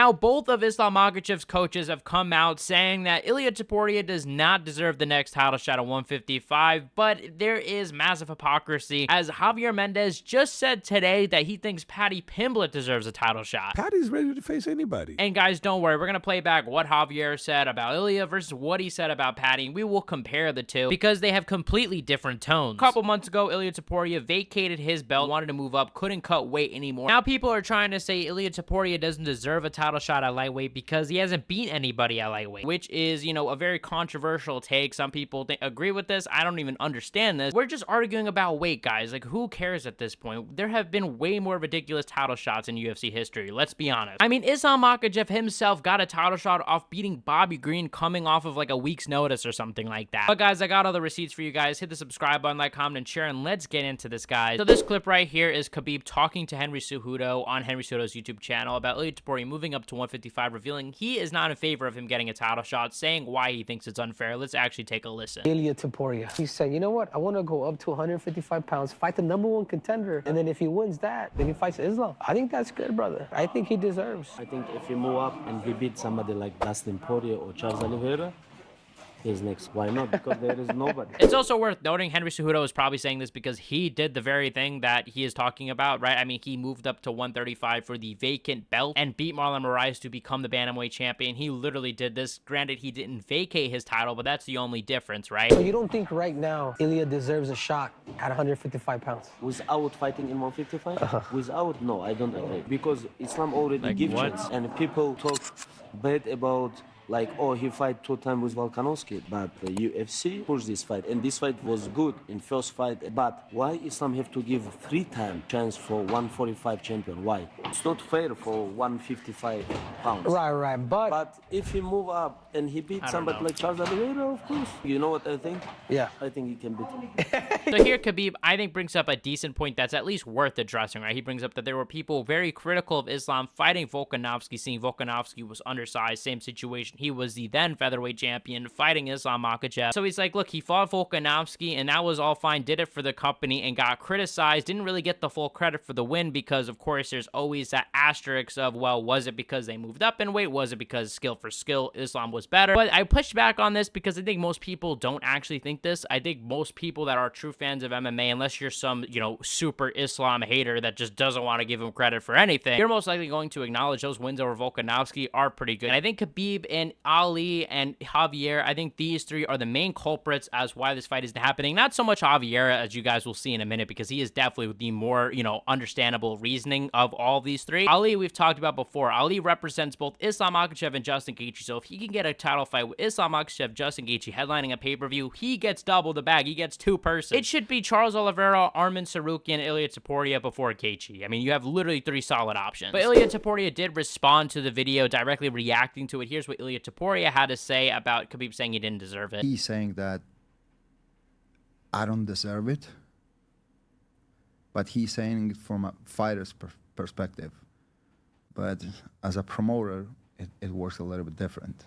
Now, both of Islam Makhachev's coaches have come out saying that Ilia Topuria does not deserve the next title shot at 155, but there is massive hypocrisy, as Javier Mendez just said today that he thinks Paddy Pimblett deserves a title shot. Paddy's ready to face anybody. And guys, don't worry, we're going to play back what Javier said about Ilia versus what he said about Paddy. We will compare the two because they have completely different tones. A couple months ago, Ilia Topuria vacated his belt, wanted to move up, couldn't cut weight anymore. Now people are trying to say Ilia Topuria doesn't deserve a title shot at lightweight because he hasn't beat anybody at lightweight, which is, you know, a very controversial take. Some people agree with this. I don't even understand this. We're just arguing about weight, guys. Like, who cares at this point? There have been way more ridiculous title shots in UFC history. Let's be honest. I mean, Islam Makhachev himself got a title shot off beating Bobby Green coming off of like a week's notice or something like that. But guys, I got all the receipts for you guys. Hit the subscribe button, like, comment, and share, and let's get into this, guys. So this clip right here is Khabib talking to Henry Cejudo on Henry Cejudo's YouTube channel about Ilia Topuria moving up to 155, revealing he is not in favor of him getting a title shot, saying why he thinks it's unfair. Let's actually take a listen. Ilia Topuria, he said, you know what, I want to go up to 155 pounds, fight the #1 contender, and then if he wins that, then he fights Islam. I think that's good, brother. I think he deserves. I think if he move up and he beat somebody like Dustin Poirier or Charles Oliveira, he's next. Why not? Because there is nobody. It's also worth noting Henry Cejudo is probably saying this because he did the very thing that he is talking about, right? I mean, he moved up to 135 for the vacant belt and beat Marlon Moraes to become the bantamweight champion. He literally did this. Granted, he didn't vacate his title, but that's the only difference, right? So you don't think right now Ilia deserves a shot at 155 pounds? Without fighting in 155? Without, no, I don't agree. Because Islam already gives chance. And people talk bad about, like, oh, he fight 2 times with Volkanovski, but the UFC pushed this fight, and this fight was good in first fight. But why Islam have to give 3 times chance for 145 champion? Why? It's not fair for 155 pounds. Right, But if he move up and he beat somebody like Charles Oliveira, of course. You know what I think? Yeah. I think he can beat him. So here, Khabib, I think, brings up a decent point that's at least worth addressing, right? He brings up that there were people very critical of Islam fighting Volkanovski, seeing Volkanovski was undersized, same situation. He was the then featherweight champion fighting Islam Makhachev. So he's like, look, he fought Volkanovski, and that was all fine, did it for the company, and got criticized, didn't really get the full credit for the win because, of course, there's always that asterisk of, well, was it because they moved up in weight? Was it because skill for skill, Islam was better? But I pushed back on this because I think most people don't actually think this. I think most people that are true fans of MMA, unless you're some, you know, super Islam hater that just doesn't want to give him credit for anything, you're most likely going to acknowledge those wins over Volkanovski are pretty good. And I think Khabib and Ali and Javier, I think these 3 are the main culprits as why this fight isn't happening. Not so much Javier, as you guys will see in a minute, because he is definitely the more, you know, understandable reasoning of all these 3. Ali, we've talked about before. Ali represents both Islam Makhachev and Justin Gaethje. So if he can get a title fight with Islam Makhachev, Justin Gaethje headlining a pay-per-view, he gets double the bag. He gets 2 persons. It should be Charles Oliveira, Arman Tsarukyan, Ilia Topuria before Gaethje. I mean, you have literally 3 solid options. But Ilia Topuria did respond to the video, directly reacting to it. Here's what Ilia Topuria had to say about Khabib saying he didn't deserve it. He's saying that I don't deserve it, but he's saying it from a fighter's perspective. But as a promoter, it works a little bit different.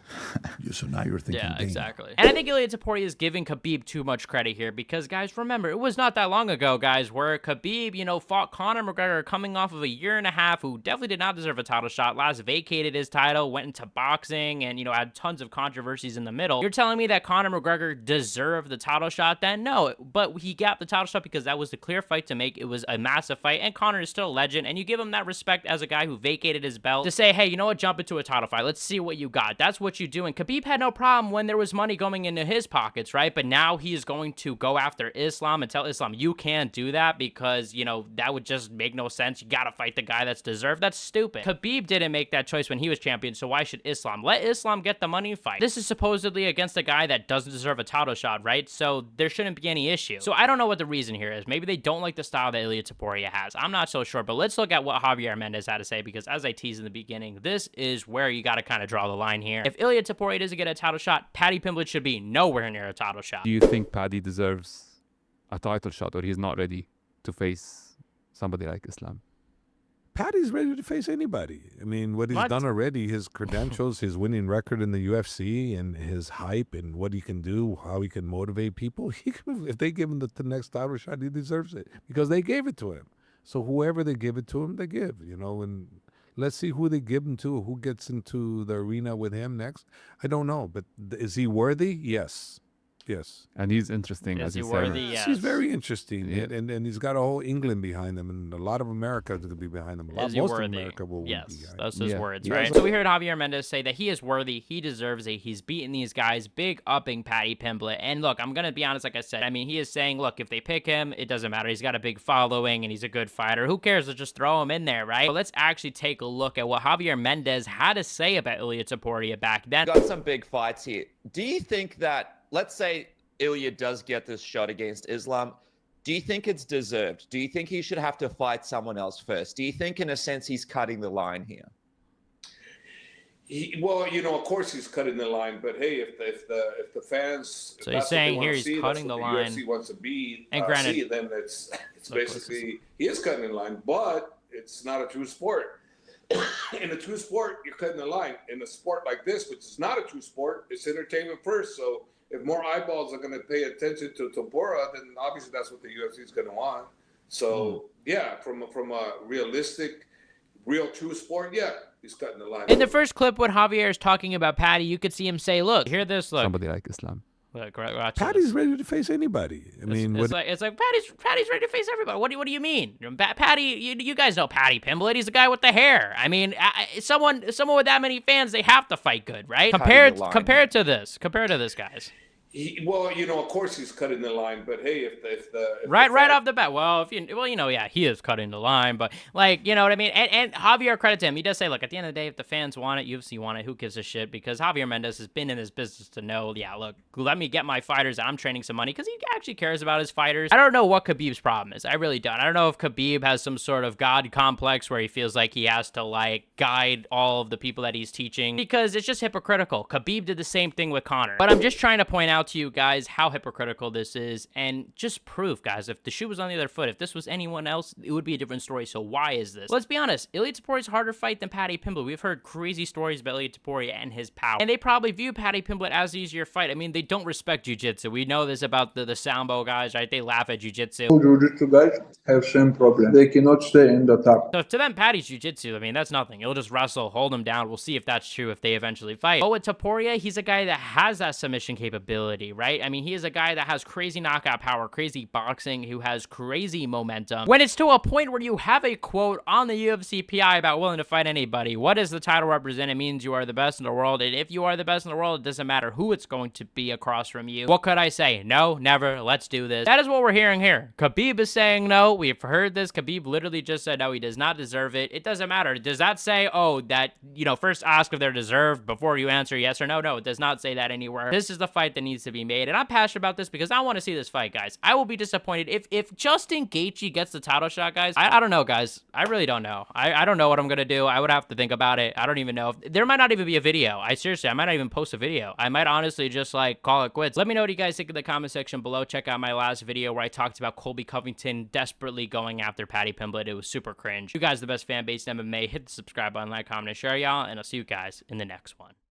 So now you're thinking, yeah, Dana. exactly. And I think Ilia Topuria is giving Khabib too much credit here because, guys, remember, it was not that long ago, guys, where Khabib, you know, fought Conor McGregor coming off of a year and a half, who definitely did not deserve a title shot. Last vacated his title, went into boxing, and, you know, had tons of controversies in the middle. You're telling me that Conor McGregor deserved the title shot then? No, but he got the title shot because that was the clear fight to make. It was a massive fight, and Conor is still a legend, and you give him that respect as a guy who vacated his belt to say, hey, you know what, jump into a title fight. Let's see what you got. That's what you do. And Khabib had no problem when there was money going into his pockets, right? But now he is going to go after Islam and tell Islam, you can't do that because, you know, that would just make no sense. You gotta fight the guy that's deserved. That's stupid. Khabib didn't make that choice when he was champion, so why should Islam? Let Islam get the money fight. This is supposedly against a guy that doesn't deserve a title shot, right? So there shouldn't be any issue. So I don't know what the reason here is. Maybe they don't like the style that Ilia Topuria has. I'm not so sure, but let's look at what Javier Mendez had to say, because as I teased in the beginning, this is where you gotta kind of draw the line here. If Ilia Topuria doesn't get a title shot, Paddy Pimblett should be nowhere near a title shot. Do you think Paddy deserves a title shot, or he's not ready to face somebody like Islam? Paddy's ready to face anybody. I mean, what he's done already, his credentials, his winning record in the UFC, and his hype, and what he can do, how he can motivate people. If they give him the next title shot, he deserves it because they gave it to him. So whoever they give it to him, they give, you know, and Let's see who they give him to, who gets into the arena with him next. I don't know, but is he worthy? Yes. Yes. And he's interesting, Is as he you said. worthy? Yes. He's very interesting, Yeah. and he's got a whole England behind him, and a lot of America is going to be behind him. Is he Most of worthy? America will be Yes, behind those him. his Yeah. words, He right? has So we heard Javier Mendez say that he is worthy, he deserves it, he's beaten these guys, big upping Paddy Pimblett. And look, I'm gonna be honest, like I said, I mean, he is saying, look, if they pick him, it doesn't matter. He's got a big following and he's a good fighter. Who cares? Let's just throw him in there, right? But let's actually take a look at what Javier Mendez had to say about Ilia Topuria back then. Got some big fights here. Do you think that, let's say Ilia does get this shot against Islam, do you think it's deserved? Do you think he should have to fight someone else first? Do you think, in a sense, he's cutting the line here? Well, of course he's cutting the line, but hey, if the fans, So he's saying here he's cutting the line. UFC wants to be, And granted, see, then it's basically he is cutting the line, but it's not a true sport. In a true sport, you're cutting the line. In a sport like this, which is not a true sport, it's entertainment first. So if more eyeballs are going to pay attention to Topuria, then obviously that's what the UFC is going to want. So yeah, from a realistic, real true sport, yeah, he's cutting the line. In the first clip, when Javier is talking about Paddy, you could see him say, look, hear this, look. Somebody like Islam. Look, watch Paddy's this. ready to face anybody. I mean, It's like Paddy's ready to face everybody. What do you mean? Paddy, you guys know Paddy Pimblett. He's the guy with the hair. I mean, someone with that many fans, they have to fight good, right? Compared to this, guys. Well, of course he's cutting the line, but hey, if Right off the bat. Well, yeah, he is cutting the line, but you know what I mean. And Javier, credit to him, he does say, look, at the end of the day, if the fans want it, UFC want it, who gives a shit? Because Javier Mendez has been in this business to know, yeah, look, let me get my fighters. I'm training some money because he actually cares about his fighters. I don't know what Khabib's problem is. I really don't. I don't know if Khabib has some sort of God complex where he feels like he has to guide all of the people that he's teaching, because it's just hypocritical. Khabib did the same thing with Conor. But I'm just trying to point out to you guys how hypocritical this is, and just prove, guys, if the shoe was on the other foot, if this was anyone else, it would be a different story. So why is this? Let's be honest, Ilia Topuria's harder fight than Paddy Pimblett. We've heard crazy stories about Ilia Topuria and his power, and they probably view Paddy Pimblett as the easier fight. I mean, they don't respect jiu-jitsu. We know this about the Sambo guys, right? They laugh at jiu-jitsu. Jiu-jitsu guys have same problem. They cannot stay in the top. So to them, Paddy's jiu-jitsu, I mean, that's nothing. He'll just wrestle, hold him down. We'll see if that's true if they eventually fight. But with Topuria, he's a guy that has that submission capability, right? I mean, he is a guy that has crazy knockout power, crazy boxing, who has crazy momentum. When it's to a point where you have a quote on the UFC PI about willing to fight anybody, what does the title represent? It means you are the best in the world, and if you are the best in the world, it doesn't matter who it's going to be across from you. What could I say? No, never. Let's do this. That is what we're hearing here. Khabib is saying no. We've heard this. Khabib literally just said no, he does not deserve it. It doesn't matter. Does that say, oh, that, first ask if they're deserved before you answer yes or no? No, it does not say that anywhere. This is the fight that needs to be made, and I'm passionate about this because I want to see this fight, guys. I will be disappointed if Justin Gaethje gets the title shot, guys. I don't know, guys. I really don't know. I don't know what I'm gonna do. I would have to think about it. I don't even know. There might not even be a video. I might not even post a video. I might honestly just call it quits. Let me know what you guys think in the comment section below. Check out my last video where I talked about Colby Covington desperately going after Paddy Pimblett. It was super cringe. You guys are the best fan base in MMA. Hit the subscribe button, like, comment, and share, y'all, and I'll see you guys in the next one.